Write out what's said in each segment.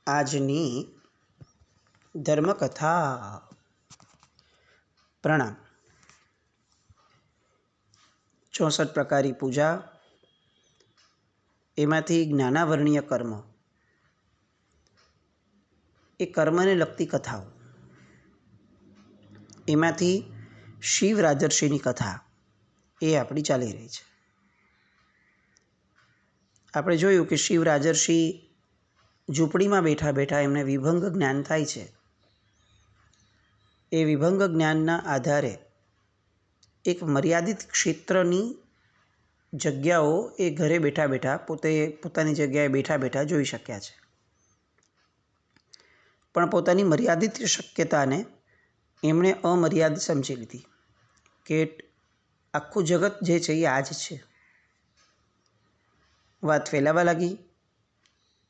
આજની ધર્મકથા. પ્રણામ. 64 પ્રકારી પૂજા, એમાંથી જ્ઞાનાવર્ણીય કર્મ, એ કર્મને લગતી કથાઓ, એમાંથી શિવ રાજર્ષિની કથા એ આપણી ચાલી રહી છે. આપણે જોયું કે શિવ રાજર્ષિ ઝૂંપડીમાં બેઠા બેઠા એમને વિભંગ જ્ઞાન થાય છે. એ વિભંગ જ્ઞાનના આધારે એક મર્યાદિત ક્ષેત્રની જગ્યાઓ એ ઘરે બેઠા બેઠા પોતાની જગ્યાએ બેઠા બેઠા જોઈ શક્યા છે. પણ પોતાની મર્યાદિત શક્યતાને એમણે અમર્યાદ સમજી લીધી કે આખું જગત જે છે એ આ જ છે. વાત ફેલાવા લાગી,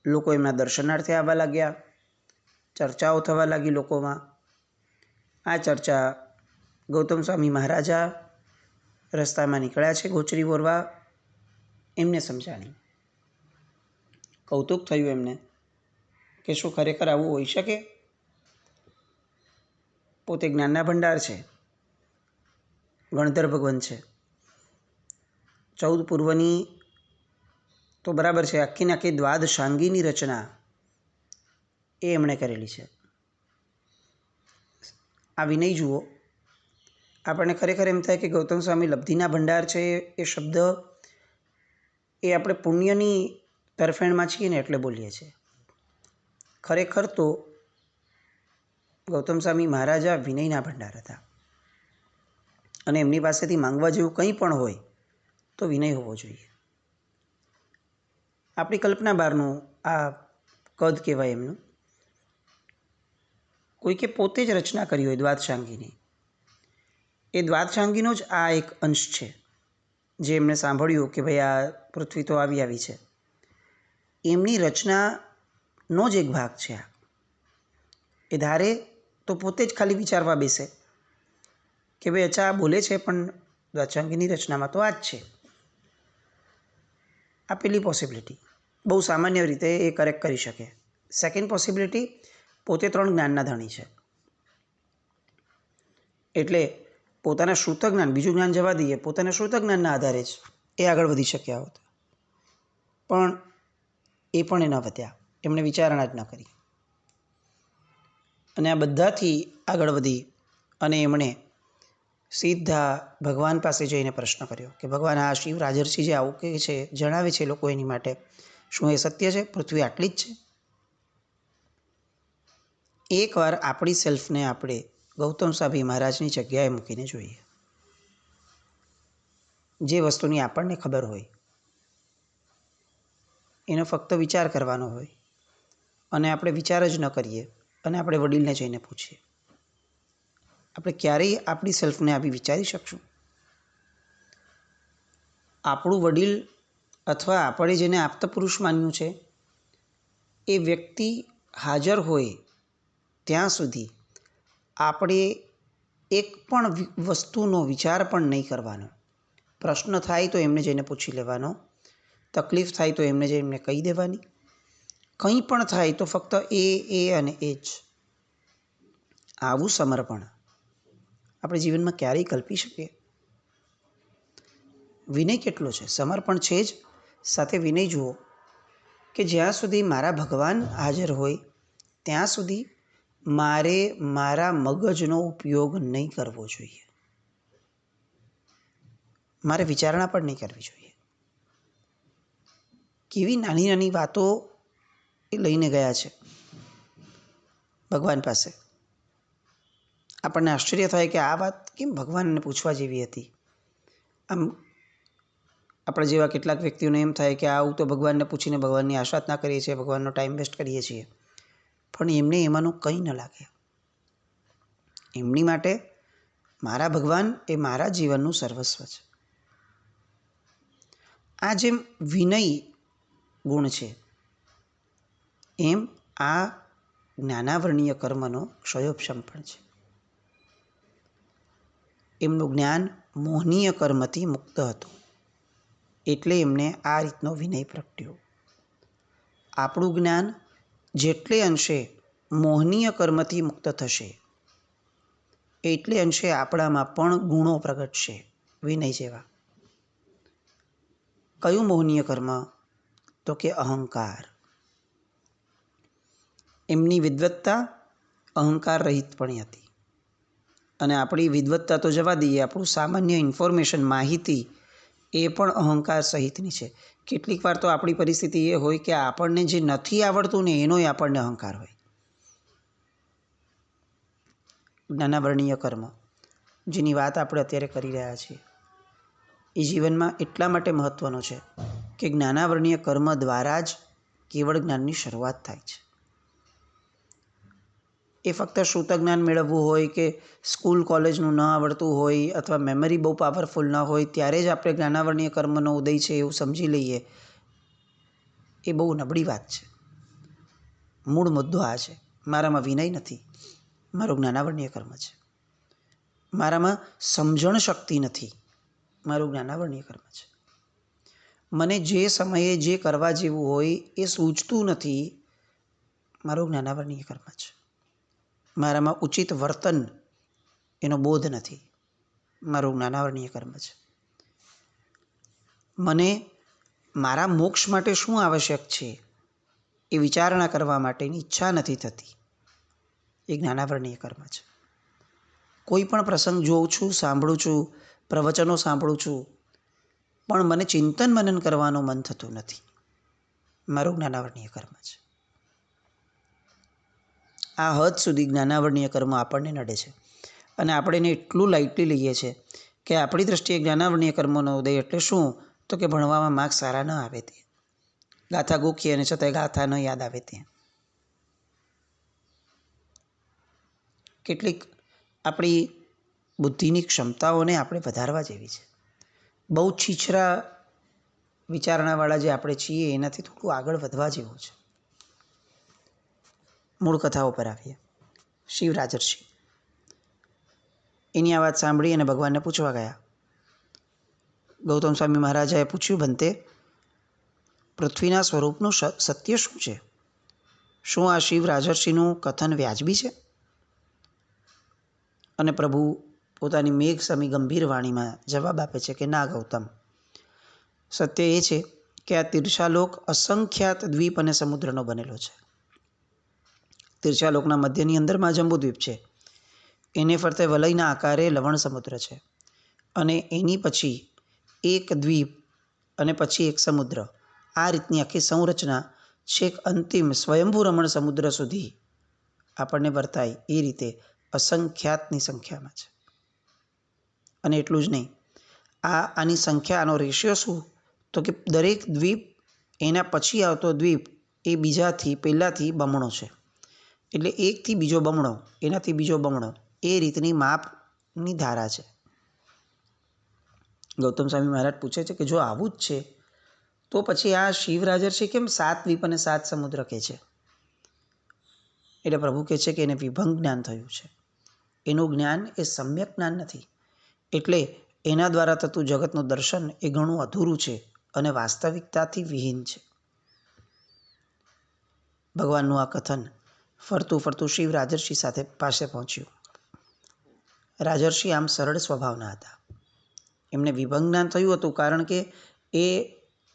લોકો એમના દર્શનાર્થે આવવા લાગ્યા, ચર્ચાઓ થવા લાગી લોકોમાં. આ ચર્ચા ગૌતમ સ્વામી મહારાજા રસ્તામાં નીકળ્યા છે ગોચરી ઓરવા, એમને સમજાણી. કૌતુક થયું એમને કે શું ખરેખર આવું હોઈ શકે? પોતે જ્ઞાનના ભંડાર છે, ગણધર ભગવાન છે, 14 પૂર્વની તો બરાબર છે, આખીને આખી દ્વાદશાંગીની રચના એ એમણે કરેલી છે. આ વિનય જુઓ, આપણને ખરેખર એમ થાય કે ગૌતમ સ્વામી લબ્ધિના ભંડાર છે. એ શબ્દ એ આપણે પુણ્યની તરફેણમાં છીએ ને એટલે બોલીએ છીએ. ખરેખર તો ગૌતમ સ્વામી મહારાજા વિનયના ભંડાર હતા, અને એમની પાસેથી માંગવા જેવું કંઈ પણ હોય તો વિનય હોવો જોઈએ. આપણી કલ્પના બહારનું આ કદ કહેવાય એમનું. કોઈકે પોતે જ રચના કરી હોય દ્વાદશાંગીની, એ દ્વાદશાંગીનો જ આ એક અંશ છે જે એમણે સાંભળ્યું કે ભાઈ આ પૃથ્વી તો આવી છે. એમની રચનાનો જ એક ભાગ છે આ. એ ધારે તો પોતે જ ખાલી વિચારવા બેસે કે ભાઈ અચ્છા આ બોલે છે પણ દ્વાદશાંગીની રચનામાં તો આ જ છે. આ પેલી પોસિબિલિટી બહુ સામાન્ય રીતે એ કરેક્ટ કરી શકે. સેકન્ડ પોસિબિલિટી, પોતે 3 જ્ઞાનના ધણી છે એટલે પોતાના શ્રુત જ્ઞાન, બીજું જ્ઞાન જવા દઈએ, પોતાના શ્રુત જ્ઞાનના આધારે જ એ આગળ વધી શક્યા હોત. પણ એ પણ એ ન વધ્યા, એમણે વિચારણા જ ન કરી. અને આ બધાથી આગળ વધી અને એમણે સીધા ભગવાન પાસે જઈને પ્રશ્ન કર્યો કે ભગવાન, આ શિવ રાજર્ષિ જે આવું કહે છે, જણાવે છે લોકો એની માટે, શું એ સત્ય છે? પૃથ્વી આટલી જ છે? એકવાર આપણી સેલ્ફને આપણે ગૌતમ સ્વામી મહારાજની જગ્યાએ મૂકીને જોઈએ. જે વસ્તુની આપણને ખબર હોય એનો ફક્ત વિચાર કરવાનો હોય, અને આપણે વિચાર જ ન કરીએ અને આપણે વડીલને જઈને પૂછીએ, આપણે ક્યારેય આપણી સેલ્ફને આવી વિચારી શકશું? આપણું વડીલ અથવા આપણે જેને આપતા પુરુષ માન્યું છે એ વ્યક્તિ હાજર હોય ત્યાં સુધી આપણે એક પણ વસ્તુનો વિચાર પણ નહીં કરવાનો. પ્રશ્ન થાય તો એમને જઈને પૂછી લેવાનો, તકલીફ થાય તો એમને જઈને કહી દેવાની, કંઈ પણ થાય તો ફક્ત એ અને એ જ. આવું સમર્પણ આપણે જીવનમાં ક્યારેય કલ્પી શકીએ? વિનય કેટલો છે, સમર્પણ છે જ, સાથે વિનય જુઓ કે જ્યાં સુધી મારા ભગવાન હાજર હોય ત્યાં સુધી મારે મારા મગજનો ઉપયોગ નહીં કરવો જોઈએ, મારે વિચારણા પણ નહીં કરવી જોઈએ. કેવી નાની નાની વાતો એ લઈને ગયા છે ભગવાન પાસે. આપણને આશ્ચર્ય થાય કે આ વાત કેમ ભગવાનને પૂછવા જેવી હતી. આમ આપણે જેવા કેટલાક વ્યક્તિઓને એમ થાય કે આવું તો ભગવાનને પૂછીને ભગવાનની આશા ના કરીએ છીએ, ભગવાનનો ટાઈમ વેસ્ટ કરીએ છીએ. પણ એમને એમાંનું કંઈ ન લાગે. એમની માટે મારા ભગવાન એ મારા જીવનનું સર્વસ્વ છે. આ જેમ વિનય ગુણ છે, એમ આ જ્ઞાનાવર્ણીય કર્મનો ક્ષયોપશમ પણ છે. એમનું જ્ઞાન મોહનીય કર્મથી મુક્ત હતું એટલે એમને આ રીતનો વિનય પ્રગટ્યો. આપણું જ્ઞાન જેટલે અંશે મોહનીય કર્મથી મુક્ત થશે એટલે અંશે આપણામાં પણ ગુણો પ્રગટશે વિનય જેવા. કયું મોહનીય કર્મ? તો કે અહંકાર. એમની વિદ્વત્તા અહંકાર રહિતપણી હતી. અને આપણી વિદ્વત્તા તો જવા દઈએ, આપણું સામાન્ય ઇન્ફોર્મેશન, માહિતી એ પણ અહંકાર સહિતની છે. કેટલીક વાર તો આપણી પરિસ્થિતિ એ હોય કે આપણને જે નથી આવડતું ને એનોય આપણને અહંકાર હોય. જ્ઞાનાવર્ણીય કર્મ જેની વાત આપણે અત્યારે કરી રહ્યા છીએ એ જીવનમાં એટલા માટે મહત્ત્વનો છે કે જ્ઞાનાવર્ણીય કર્મ દ્વારા જ કેવળ જ્ઞાનની શરૂઆત થાય છે. એ ફક્ત શ્રુત જ્ઞાન મેળવવું હોય કે સ્કૂલ કોલેજનું ન આવડતું હોય અથવા મેમરી બહુ પાવરફુલ ન હોય ત્યારે જ આપણે જ્ઞાનાવર્ણીય કર્મનો ઉદય છે એવું સમજી લઈએ, એ બહુ નબળી વાત છે. મૂળ મુદ્દો આ છે, મારામાં વિનય નથી, મારું જ્ઞાનાવર્ણીય કર્મ છે. મારામાં સમજણ શક્તિ નથી, મારું જ્ઞાનાવર્ણીય કર્મ છે. મને જે સમયે જે કરવા જેવું હોય એ સૂઝતું નથી, મારું જ્ઞાનાવર્ણીય કર્મ છે. મારામાં ઉચિત વર્તન એનો બોધ નથી, મારું જ્ઞાનાવર્ણીય કર્મ છે. મને મારા મોક્ષ માટે શું આવશ્યક છે એ વિચારણા કરવા માટેની ઈચ્છા નથી થતી, એ જ્ઞાનાવર્ણીય કર્મ છે. કોઈ પણ પ્રસંગ જોઉં છું, સાંભળું છું, પ્રવચનો સાંભળું છું, પણ મને ચિંતન મનન કરવાનું મન થતું નથી, મારું જ્ઞાનાવર્ણીય કર્મ છે. આ હદ સુધી જ્ઞાનાવર્ણીય કર્મ આપણને નડે છે અને આપણે એને એટલું લાઇટલી લઈએ છીએ કે આપણી દૃષ્ટિએ જ્ઞાનાવર્ણીય કર્મનો ઉદય એટલે શું? તો કે ભણવામાં માર્ક્સ સારા ન આવે તે, ગાથા ગોખીએ અને છતાંય ગાથા ન યાદ આવે તે. કેટલીક આપણી બુદ્ધિની ક્ષમતાઓને આપણે વધારવા જેવી છે. બહુ છીછરા વિચારણાવાળા જે આપણે છીએ એનાથી થોડું આગળ વધવા જેવું છે. મૂળ કથાઓ પર આવીએ. શિવ રાજર્ષિ એની આ વાત સાંભળી અને ભગવાનને પૂછવા ગયા. ગૌતમ સ્વામી મહારાજાએ પૂછ્યું, ભંતે, પૃથ્વીના સ્વરૂપનું સત્ય શું છે? શું આ શિવ રાજર્ષિનું કથન વ્યાજબી છે? અને પ્રભુ પોતાની મેઘ સમી ગંભીર વાણીમાં જવાબ આપે છે કે ના ગૌતમ, સત્ય એ છે કે આ તિર્ષાલોક અસંખ્યાત દ્વીપ અને સમુદ્રનો બનેલો છે. તિર્ષાલોકના મધ્યની અંદરમાં જંબુદ્વીપ છે, એને ફરતે વલયના આકારે લવણ સમુદ્ર છે, અને એની પછી એક દ્વીપ અને પછી એક સમુદ્ર, આ રીતની આખી સંરચના છેક અંતિમ સ્વયંભૂ રમણ સમુદ્ર સુધી આપણને વર્તાય એ રીતે અસંખ્યાતની સંખ્યામાં છે. અને એટલું જ નહીં, આની સંખ્યા, આનો રેશિયો શું? તો કે દરેક દ્વીપ એના પછી આવતો દ્વીપ એ બીજાથી પહેલાંથી બમણો છે. એટલે એકથી બીજો બમણો, એનાથી બીજો બમણો, એ રીતની માપની ધારા છે. ગૌતમ સ્વામી મહારાજ પૂછે છે કે જો આવું જ છે તો પછી આ શિવ રાજર્ષિ કેમ 7 દ્વીપ અને 7 સમુદ્ર કહે છે? એટલે પ્રભુ કહે છે કે એને વિભંગ જ્ઞાન થયું છે. એનું જ્ઞાન એ સમ્યક જ્ઞાન નથી, એટલે એના દ્વારા થતું જગતનું દર્શન એ ઘણું અધૂરું છે અને વાસ્તવિકતાથી વિહીન છે. ભગવાનનું આ કથન ફરતું ફરતું શિવ રાજર્ષિ પાસે પહોંચ્યું. રાજર્ષિ આમ સરળ સ્વભાવના હતા. એમને વિભંગ જ્ઞાન થયું હતું કારણ કે એ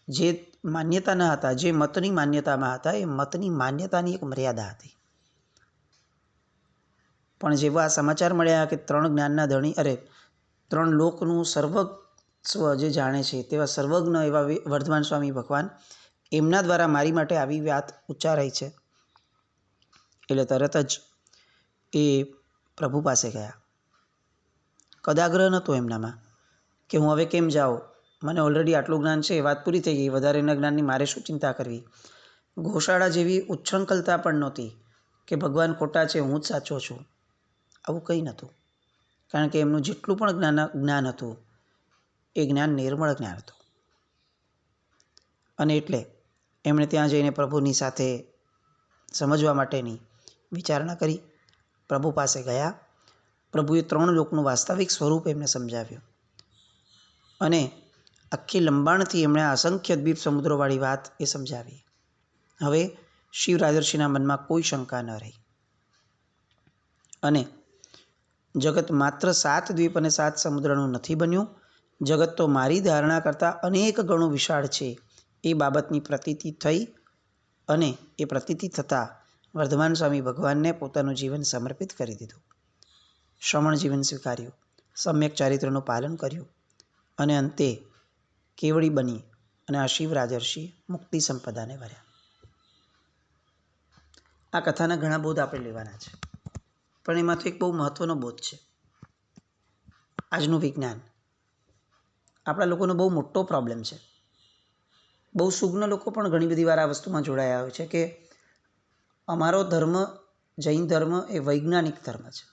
જે માન્યતાના હતા, જે મતની માન્યતામાં હતા, એ મતની માન્યતાની એક મર્યાદા હતી. પણ જેવા સમાચાર મળ્યા કે 3 જ્ઞાનના ધણી, 3 લોકનું સર્વસ્વ જે જાણે છે તેવા સર્વજ્ઞ એવા વર્ધમાન સ્વામી ભગવાન, એમના દ્વારા મારી માટે આવી વાત ઉચ્ચારાઈ છે, એટલે તરત જ એ પ્રભુ પાસે ગયા. કદાગ્રહ નહોતો એમનામાં કે હું હવે કેમ જાઉં, મને ઓલરેડી આટલું જ્ઞાન છે, વાત પૂરી થઈ ગઈ, વધારેના જ્ઞાનની મારે શું ચિંતા કરવી. ગોશાળા જેવી ઉચ્છૃંખલતા પણ નહોતી કે ભગવાન ખોટા છે, હું જ સાચો છું. આવું કંઈ નહોતું, કારણ કે એમનું જેટલું પણ જ્ઞાન હતું એ જ્ઞાન નિર્મળ જ્ઞાન હતું. અને એટલે એમણે ત્યાં જઈને પ્રભુની સાથે સમજવા માટેની વિચારણા કરી. પ્રભુ પાસે ગયા. પ્રભુએ 3 લોકનું વાસ્તવિક સ્વરૂપ એમને સમજાવ્યું અને આખી લંબાણથી એમણે અસંખ્ય દ્વીપ સમુદ્રોવાળી વાત એ સમજાવી. હવે શિવ રાજર્ષિના મનમાં કોઈ શંકા ન રહી. અને જગત માત્ર 7 દ્વીપ અને 7 સમુદ્રનું નથી બન્યું. જગત તો મારી ધારણા કરતાં અનેક ગણું વિશાળ છે એ બાબતની પ્રતીતિ થઈ. અને એ પ્રતીતિ થતાં વર્ધમાન સ્વામી ભગવાનને પોતાનું જીવન સમર્પિત કરી દીધું. શ્રમણ જીવન સ્વીકાર્યું, સમ્યક ચારિત્રનું પાલન કર્યું અને અંતે કેવડી બની અને આ શિવ રાજર્ષિ મુક્તિ સંપદાને વર્યા. આ કથાના ઘણા બોધ આપણે લેવાના છે, પણ એમાંથી એક બહુ મહત્ત્વનો બોધ છે. આજનું વિજ્ઞાન આપણા લોકોનો બહુ મોટો પ્રોબ્લેમ છે. બહુ સુજ્ઞ લોકો પણ ઘણી બધી વાર આ વસ્તુમાં જોડાયા હોય છે કે અમારો ધર્મ, જૈન ધર્મ એ વૈજ્ઞાનિક ધર્મ છે.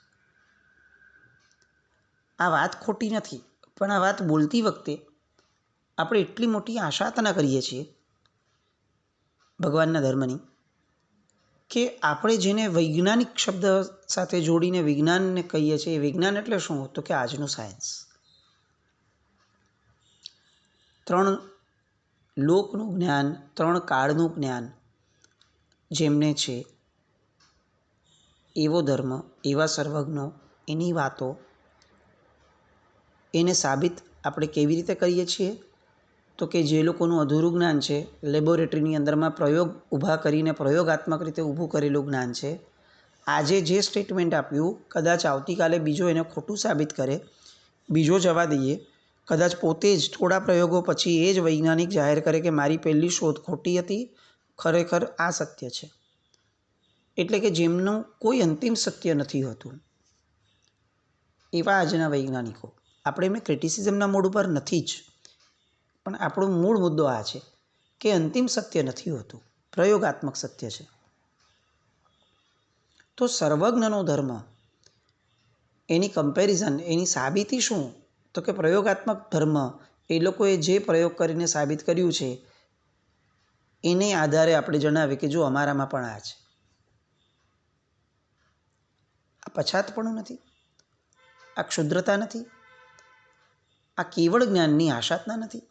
આ વાત ખોટી નથી, પણ આ વાત બોલતી વખતે આપણે એટલી મોટી આશાતના કરીએ છીએ ભગવાનના ધર્મની કે આપણે જેને વૈજ્ઞાનિક શબ્દ સાથે જોડીને વિજ્ઞાનને કહીએ છીએ. વિજ્ઞાન એટલે શું? તો કે આજનું સાયન્સ. 3 લોકનું જ્ઞાન, 3 કાળનું જ્ઞાન જેમને છે એવો ધર્મ, એવા સર્વજ્ઞો, એની વાતો, એને સાબિત આપણે કેવી રીતે કરીએ છીએ? તો કે જે લોકોનું અધૂરું જ્ઞાન છે, લેબોરેટરીની અંદરમાં પ્રયોગ ઊભા કરીને પ્રયોગાત્મક રીતે ઊભું કરેલું જ્ઞાન છે, આજે જે સ્ટેટમેન્ટ આપ્યું કદાચ આવતીકાલે બીજો એને ખોટું સાબિત કરે, બીજો જવા દઈએ, કદાચ પોતે જ થોડા પ્રયોગો પછી એ જ વૈજ્ઞાનિક જાહેર કરે કે મારી પહેલી શોધ ખોટી હતી, ખરેખર આ સત્ય છે. એટલે કે જેમનું કોઈ અંતિમ સત્ય નથી હોતું એવા આજના વૈજ્ઞાનિકો. આપણે એમને ક્રિટિસિઝમના મૂડ ઉપર નથી જ, પણ આપણો મૂળ મુદ્દો આ છે કે અંતિમ સત્ય નથી હોતું, પ્રયોગાત્મક સત્ય છે. તો સર્વજ્ઞનો ધર્મ, એની કમ્પેરિઝન, એની સાબિતી શું? તો કે પ્રયોગાત્મક ધર્મ એ લોકોએ જે પ્રયોગ કરીને સાબિત કર્યું છે એને આધારે આપણે જણાવીએ કે જો અમારામાં પણ આ છે. આ પછાતપણું નથી, આ ક્ષુદ્રતા નથી, આ કેવળ જ્ઞાનની આશાતના નથી.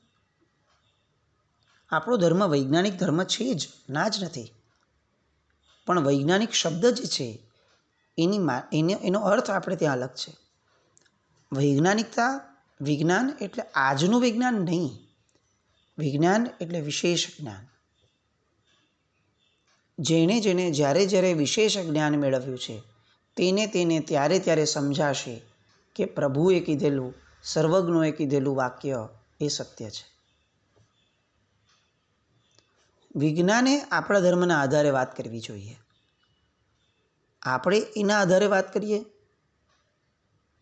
આપણો ધર્મ વૈજ્ઞાનિક ધર્મ છે જ, ના જ નથી. પણ વૈજ્ઞાનિક શબ્દ જે છે એનો અર્થ આપણે ત્યાં અલગ છે. વૈજ્ઞાનિકતા, વિજ્ઞાન એટલે આજનું વિજ્ઞાન નહીં. વિજ્ઞાન એટલે વિશેષ જ્ઞાન. જેણે જ્યારે જ્યારે વિશેષ જ્ઞાન મેળવ્યું છે તેને ત્યારે ત્યારે સમજાશે કે પ્રભુએ કીધેલું, સર્વજ્ઞોએ કીધેલું વાક્ય એ સત્ય છે. વિજ્ઞાને આપણા ધર્મના આધારે વાત કરવી જોઈએ. આપણે એના આધારે વાત કરીએ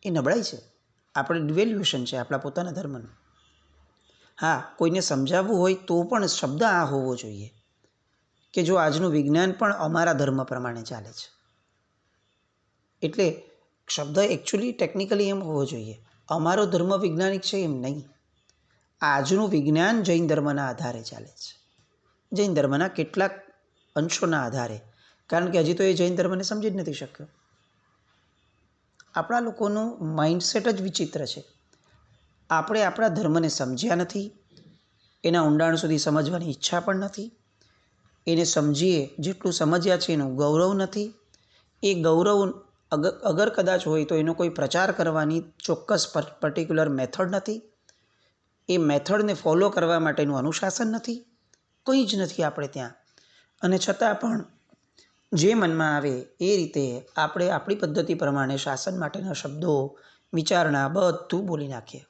એ નબળાઈ છે. આપણે ડિવેલ્યુએશન છે આપણા પોતાના ધર્મનું. હા, કોઈને સમજાવવું હોય તો પણ શબ્દ આ હોવો જોઈએ કે જો આજનું વિજ્ઞાન પણ અમારા ધર્મ પ્રમાણે ચાલે છે. એટલે શબ્દ એકચ્યુઅલી ટેકનિકલી એમ હોવો જોઈએ, અમારો ધર્મ વૈજ્ઞાનિક છે એમ નહીં. આજનું વિજ્ઞાન જૈન ધર્મના આધારે ચાલે છે, જૈન ધર્મના કેટલાક અંશોના આધારે. કારણ કે હજી તો એ જૈન ધર્મને સમજી જ નથી શક્યો. આપણા લોકોનું માઇન્ડસેટ જ વિચિત્ર છે. આપણે આપણા ધર્મને સમજ્યા નથી, એના ઊંડાણ સુધી સમજવાની ઈચ્છા પણ નથી. એને સમજીએ જેટલું સમજ્યા છે એનું ગૌરવ નથી. એ ગૌરવ અગર કદાચ હોય તો એનો કોઈ પ્રચાર કરવાની ચોક્કસ પર્ટિક્યુલર મેથડ નથી. એ મેથડને ફોલો કરવા માટેનું અનુશાસન નથી. કંઈ જ નથી આપણે ત્યાં. અને છતાં પણ જે મનમાં આવે એ રીતે આપણે આપણી પદ્ધતિ પ્રમાણે શાસન માટેના શબ્દો, વિચારણા બધું બોલી નાખીએ.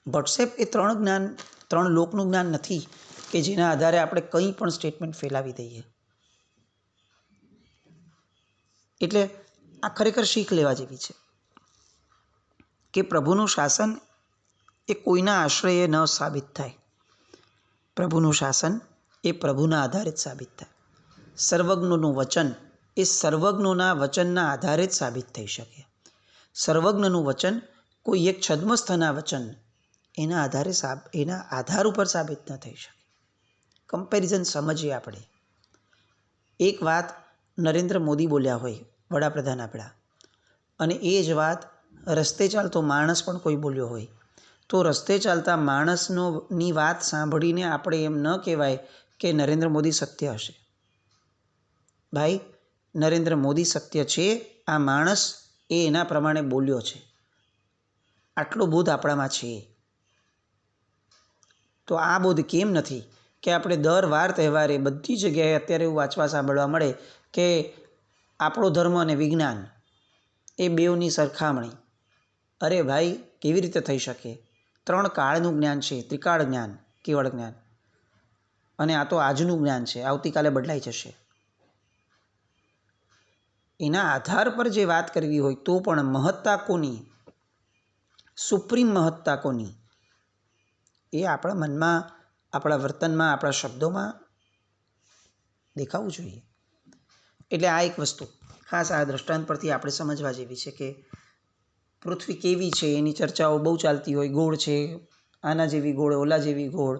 વોટ્સએપ એ 3 જ્ઞાન, 3 લોકનું જ્ઞાન નથી કે જેના આધારે આપણે કંઈ પણ સ્ટેટમેન્ટ ફેલાવી દઈએ. એટલે આ ખરેખર શીખ લેવા જેવી છે કે પ્રભુનું શાસન એ કોઈના આશ્રયે ન સાબિત થાય. પ્રભુનું શાસન એ પ્રભુના આધારે જ સાબિત થાય. સર્વજ્ઞનું વચન એ સર્વજ્ઞોના વચનના આધારે જ સાબિત થઈ શકે. સર્વજ્ઞનું વચન કોઈ એક છદ્મસ્થના વચન એના આધાર ઉપર સાબિત ન થઈ શકે. કમ્પેરિઝન સમજીએ આપણે. એક વાત નરેન્દ્ર મોદી બોલ્યા હોય, વડાપ્રધાન આપણા, અને એ જ વાત રસ્તે ચાલતો માણસ પણ કોઈ બોલ્યો હોય, તો રસ્તે ચાલતા માણસની વાત સાંભળીને આપણે એમ ન કહેવાય કે નરેન્દ્ર મોદી સત્ય હશે. ભાઈ, નરેન્દ્ર મોદી સત્ય છે. આ માણસ એ એના પ્રમાણે બોલ્યો છે. આટલો બોધ આપણામાં છે. તો આ બોધ કેમ નથી કે આપણે દર વાર તહેવારે બધી જગ્યાએ અત્યારે એવું વાંચવા સાંભળવા મળે કે આપણો ધર્મ અને વિજ્ઞાન એ બેઉની સરખામણી. અરે ભાઈ, કેવી રીતે થઈ શકે? 3 કાળનું જ્ઞાન છે, ત્રિકાળ જ્ઞાન, કેવળ જ્ઞાન. અને આ તો આજનું જ્ઞાન છે, આવતીકાલે બદલાઈ જશે. એના આધાર પર જે વાત કરવી હોય તો પણ મહત્તા કોની, સુપ્રીમ મહત્તા કોની, એ આપણા મનમાં, આપણા વર્તનમાં, આપણા શબ્દોમાં દેખાવું જોઈએ. એટલે આ એક વસ્તુ ખાસ આ દ્રષ્ટાંત પરથી આપણે સમજવા જેવી છે કે પૃથ્વી કેવી છે એની ચર્ચાઓ બહુ ચાલતી હોય. ગોળ છે, આના જેવી ગોળ, ઓલા જેવી ગોળ.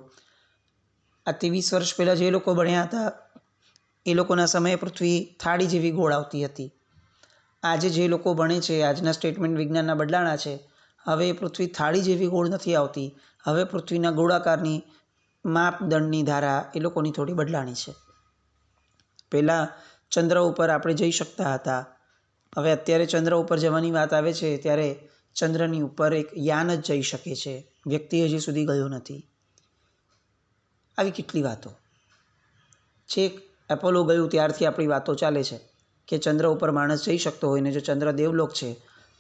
આ 23 વર્ષ પહેલાં જે લોકો ભણ્યા હતા એ લોકોના સમયે પૃથ્વી થાળી જેવી ગોળ આવતી હતી. આજે જે લોકો ભણે છે, આજના સ્ટેટમેન્ટ વિજ્ઞાનના બદલાણા છે, હવે પૃથ્વી થાળી જેવી ગોળ નથી આવતી. હવે પૃથ્વીના ગોળાકારની માપદંડની ધારા એ લોકોની થોડી બદલાણી છે. પહેલાં ચંદ્ર ઉપર આપણે જઈ શકતા હતા. હવે અત્યારે ચંદ્ર ઉપર જવાની વાત આવે છે ત્યારે ચંદ્રની ઉપર એક યાન જ જઈ શકે છે, વ્યક્તિ હજી સુધી ગયો નથી. આવી કેટલી વાતો છેક એપોલો ગયું ત્યારથી આપણી વાતો ચાલે છે કે ચંદ્ર ઉપર માણસ જઈ શકતો હોય ને જો ચંદ્ર દેવલોક છે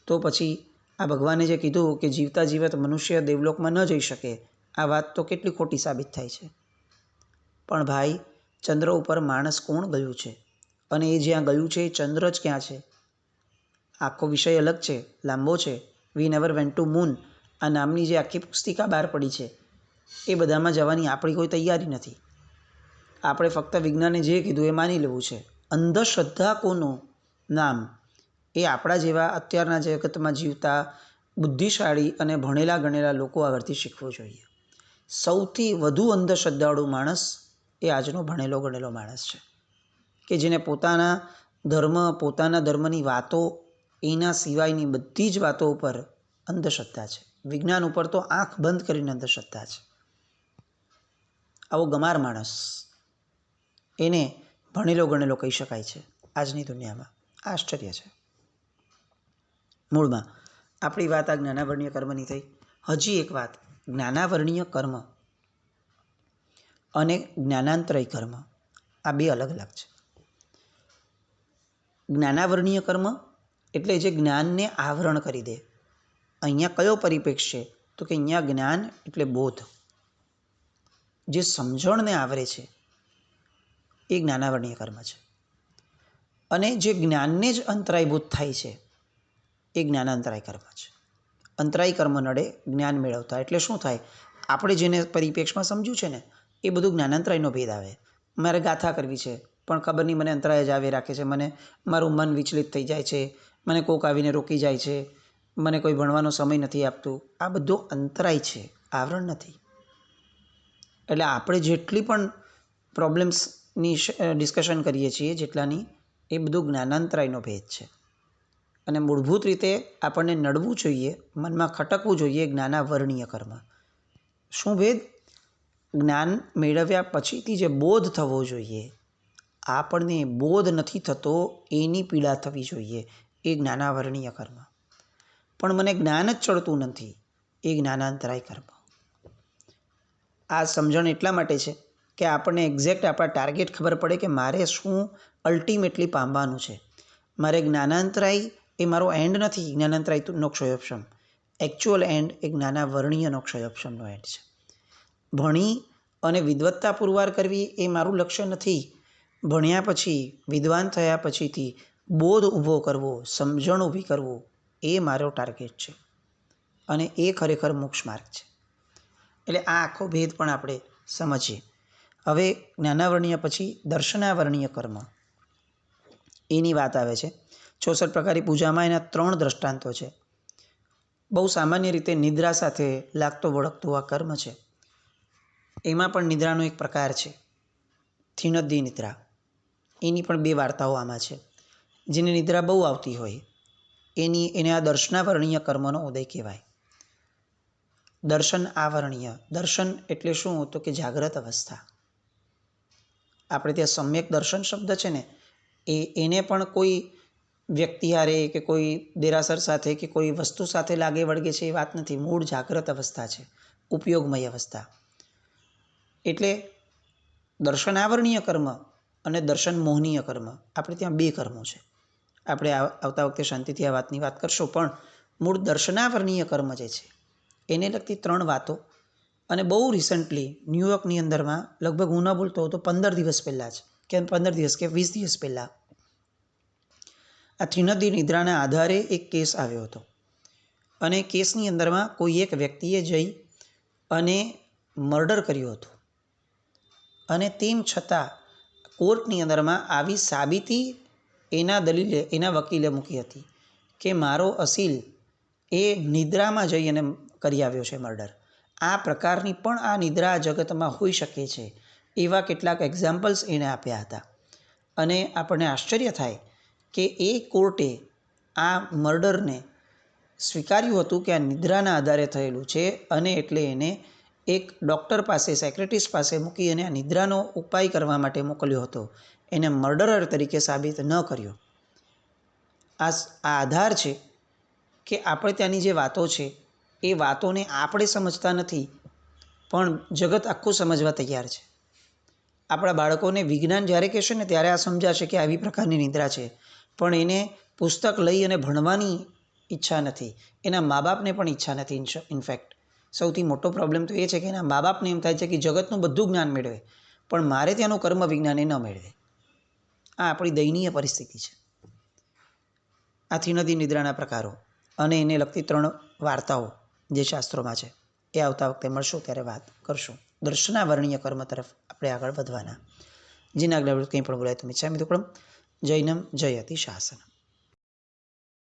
તો પછી આ ભગવાને જે કીધું કે જીવતા જીવત મનુષ્ય દેવલોકમાં ન જઈ શકે, આ વાત તો કેટલી ખોટી સાબિત થાય છે. પણ ભાઈ, ચંદ્ર ઉપર માણસ કોણ ગયું છે? અને એ જ્યાં ગયું છે એ ચંદ્ર જ ક્યાં છે? આખો વિષય અલગ છે, લાંબો છે. વી નેવર વેન્ટ ટુ મૂન આ નામની જે આખી પુસ્તિકા બહાર પડી છે એ બધામાં જવાની આપણી કોઈ તૈયારી નથી. આપણે ફક્ત વિજ્ઞાને જે કીધું એ માની લેવું છે. અંધશ્રદ્ધા કોનું નામ એ આપણા જેવા અત્યારના જગતમાં જીવતા બુદ્ધિશાળી અને ભણેલા ગણેલા લોકો આગળથી શીખવું જોઈએ. સૌથી વધુ અંધશ્રદ્ધાળુ માણસ એ આજનો ભણેલો ગણેલો માણસ છે કે જેને પોતાના ધર્મ, પોતાના ધર્મની વાતો, એના સિવાયની બધી જ વાતો ઉપર અંધશ્રદ્ધા છે. વિજ્ઞાન ઉપર તો આંખ બંધ કરીને અંધશ્રદ્ધા છે. આવો ગમાર માણસ એને ભણેલો ગણેલો કહી શકાય છે આજની દુનિયામાં. આશ્ચર્ય છે. મૂળમાં આપણી વાત આ જ્ઞાનાવર્ણીય કર્મની થઈ. હજી એક વાત, જ્ઞાનાવર્ણીય કર્મ અને જ્ઞાનાંતરય કર્મ આ બે અલગ અલગ છે. જ્ઞાનાવર્ણીય કર્મ એટલે જે જ્ઞાનને આવરણ કરી દે. અહીંયા કયો પરિપ્રેક્ષ્ય છે? તો કે અહીંયા જ્ઞાન એટલે બોધ, જે સમજણને આવરે છે એ જ્ઞાનાવર્ણીય કર્મ છે. અને જે જ્ઞાનને જ અંતરાયભૂત થાય છે એ જ્ઞાનાંતરાય કર્મ છે. અંતરાય કર્મ નડે જ્ઞાન મેળવતા. એટલે શું થાય? આપણે જેને પરિપ્રેક્ષમાં સમજ્યું છે ને એ બધું જ્ઞાનાંતરાયનો ભેદ આવે. મારે ગાથા કરવી છે પણ ખબર નહીં, મને અંતરાય જ આવી રાખે છે, મને મારું મન વિચલિત થઈ જાય છે, મને કોક આવીને રોકી જાય છે, મને કોઈ ભણવાનો સમય નથી આપતું. આ બધો અંતરાય છે, આવરણ નથી. એટલે આપણે જેટલી પણ પ્રોબ્લેમ્સની ડિસ્કશન કરીએ છીએ જેટલાની, એ બધું જ્ઞાનાંતરાયનો ભેદ છે. અને મૂળભૂત રીતે આપણને નડવું જોઈએ, મનમાં ખટકવું જોઈએ જ્ઞાનાવર્ણીય કર્મ. શું ભેદ? જ્ઞાન મેળવ્યા પછીથી જે બોધ થવો જોઈએ, આપણને બોધ નથી થતો એની પીડા થવી જોઈએ, એ જ્ઞાનાવર્ણીય કર્મ. પણ મને જ્ઞાન જ ચડતું નથી, એ જ્ઞાનાંતરાય કર્મ. આ સમજણ એટલા માટે છે કે આપણને એક્ઝેક્ટ આપણા ટાર્ગેટ ખબર પડે કે મારે શું અલ્ટિમેટલી પામવાનું છે. મારે જ્ઞાનાંતરાય એ મારો એન્ડ નથી, જ્ઞાનાંતરાયનો ક્ષયોપશમ. એકચ્યુઅલ એન્ડ એ જ્ઞાનાવર્ણીયનો ક્ષયોપશમનો એન્ડ છે. ભણી અને વિદ્વત્તા પુરવાર કરવી એ મારું લક્ષ્ય નથી. ભણ્યા પછી, વિદ્વાન થયા પછીથી બોધ ઊભો કરવો, સમજણ ઊભી કરવું, એ મારો ટાર્ગેટ છે. અને એ ખરેખર મોક્ષ માર્ગ છે. એટલે આ આખો ભેદ પણ આપણે સમજીએ. હવે જ્ઞાનાવર્ણીય પછી દર્શનાવર્ણીય કર્મ એની વાત આવે છે. 64 પ્રકારની પૂજામાં એના 3 દ્રષ્ટાંતો છે. બહુ સામાન્ય રીતે નિદ્રા સાથે લાગતો વળગતો આ કર્મ છે. એમાં પણ નિદ્રાનો એક પ્રકાર છે, થિનદ્દી નિદ્રા. એની પણ 2 વાર્તાઓ આમાં છે. જેને નિદ્રા બહુ આવતી હોય એને આ દર્શનાવર્ણીય કર્મનો ઉદય કહેવાય. દર્શન આવરણીય. દર્શન એટલે શું? તો કે જાગ્રત અવસ્થા. આપણે ત્યાં સમ્યક દર્શન શબ્દ છે ને એને પણ કોઈ વ્યક્તિ હારે કે કોઈ દેરાસર સાથે કે કોઈ વસ્તુ સાથે લાગે વળગે છે એ વાત નથી. મૂળ જાગ્રત અવસ્થા છે, ઉપયોગમય અવસ્થા. એટલે દર્શનાવરણીય કર્મ અને દર્શન મોહનીય કર્મ, આપણે ત્યાં બે કર્મો છે. આપણે આવતા વખતે શાંતિથી આ વાતની વાત કરશું. પણ મૂળ દર્શનાવરણીય કર્મ જે છે એને લગતી 3 વાતો, અને બહુ રિસન્ટલી ન્યૂયોર્કની અંદરમાં લગભગ હું ન ભૂલતો તો 15 દિવસ પહેલાં જ, કે 15 દિવસ કે 20 દિવસ પહેલાં આ ત્રિનદી નિદ્રાના આધારે એક કેસ આવ્યો હતો. અને કેસની અંદરમાં કોઈ એક વ્યક્તિએ જઈ અને મર્ડર કર્યું હતું. અને તેમ છતાં કોર્ટની અંદરમાં આવી સાબિતી એના દલીલે, એના વકીલે મૂકી હતી કે મારો અસીલ એ નિદ્રામાં જઈ અને કરી આવ્યો છે મર્ડર. આ પ્રકારની પણ આ નિદ્રા જગતમાં હોઈ શકે છે, એવા કેટલાક એક્ઝામ્પલ્સ એણે આપ્યા હતા. અને આપણને આશ્ચર્ય થાય કે એ કોર્ટે આ મર્ડરને સ્વીકાર્યું હતું કે આ નિદ્રાના આધારે થયેલું છે, અને એટલે એને એક ડૉક્ટર પાસે, સાયક્રેટિસ્ટ પાસે મૂકી અને આ નિદ્રાનો ઉપાય કરવા માટે મોકલ્યો હતો. એને મર્ડરર તરીકે સાબિત ન કર્યો. આ આધાર છે કે આપણે ત્યાંની જે વાતો છે એ વાતોને આપણે સમજતા નથી, પણ જગત આખું સમજવા તૈયાર છે. આપણા બાળકોને વિજ્ઞાન જ્યારે કહેશે ને ત્યારે આ સમજાશે કે આવી પ્રકારની નિદ્રા છે, પણ એને પુસ્તક લઈ અને ભણવાની ઈચ્છા નથી. એના મા બાપને પણ ઈચ્છા નથી. ઇનફેક્ટ સૌથી મોટો પ્રોબ્લેમ તો એ છે કે એના મા બાપને એમ થાય છે કે જગતનું બધું જ્ઞાન મેળવે, પણ મારે ત્યાંનું કર્મ વિજ્ઞાન એ ન મેળવે. આ આપણી દયનીય પરિસ્થિતિ છે. આ ત્રિનદી નિદ્રાના પ્રકારો અને એને લગતી 3 વાર્તાઓ જે શાસ્ત્રોમાં છે એ આવતા વખતે મળશું ત્યારે વાત કરશું. દર્શનાવરણીય કર્મ તરફ આપણે આગળ વધવાના. જીના આગળ કંઈ પણ બોલાય તો મિચ્છામિ દુક્કડમ. જૈનમ જયતિ શાસનમ.